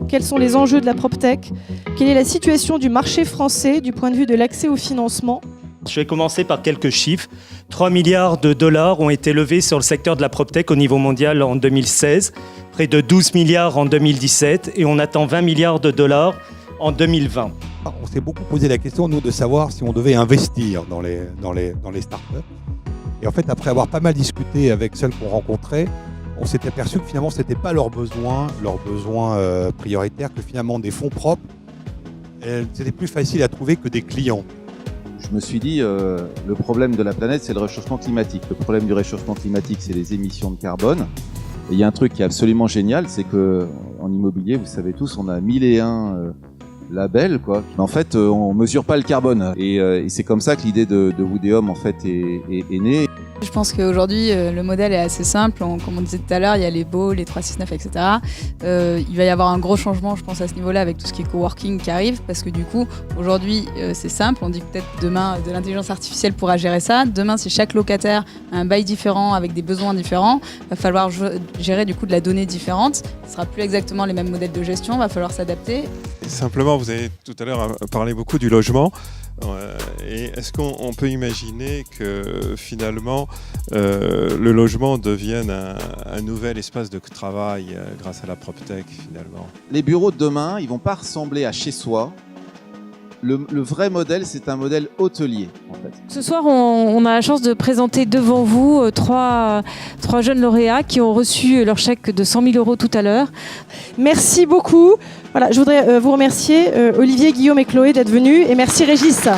Quels sont les enjeux de la PropTech? Quelle est la situation du marché français du point de vue de l'accès au financement? Je vais commencer par quelques chiffres. 3 milliards de dollars ont été levés sur le secteur de la PropTech au niveau mondial en 2016, près de 12 milliards en 2017 et on attend 20 milliards de dollars en 2020. On s'est beaucoup posé la question, nous, de savoir si on devait investir dans les startups. Et en fait, après avoir pas mal discuté avec celles qu'on rencontrait, on s'est aperçu que finalement, ce n'était pas leurs besoins prioritaires, que finalement, des fonds propres, c'était plus facile à trouver que des clients. Je me suis dit, le problème de la planète, c'est le réchauffement climatique. Le problème du réchauffement climatique, c'est les émissions de carbone. Et il y a un truc qui est absolument génial, c'est que en immobilier, vous savez tous, on a 1001 labels, quoi. Mais en fait, on mesure pas le carbone. Et c'est comme ça que l'idée de Woodeum, en fait, est née. Je pense qu'aujourd'hui, le modèle est assez simple. Comme on disait tout à l'heure, il y a les baux, les 369, etc. Il va y avoir un gros changement, je pense, à ce niveau-là, avec tout ce qui est coworking qui arrive. Parce que du coup, aujourd'hui, c'est simple. On dit que peut-être demain, de l'intelligence artificielle pourra gérer ça. Demain, si chaque locataire a un bail différent, avec des besoins différents, il va falloir gérer du coup de la donnée différente. Ce ne sera plus exactement les mêmes modèles de gestion. Il va falloir s'adapter. Simplement, vous avez tout à l'heure parlé beaucoup du logement. Et est-ce qu'on peut imaginer que finalement le logement devienne un nouvel espace de travail grâce à la PropTech finalement? Les bureaux de demain, ils vont pas ressembler à chez soi. Le vrai modèle, c'est un modèle hôtelier, en fait. Ce soir, on a la chance de présenter devant vous trois jeunes lauréats qui ont reçu leur chèque de 100 000 € tout à l'heure. Merci beaucoup. Voilà, je voudrais vous remercier, Olivier, Guillaume et Chloé, d'être venus. Et merci Régis.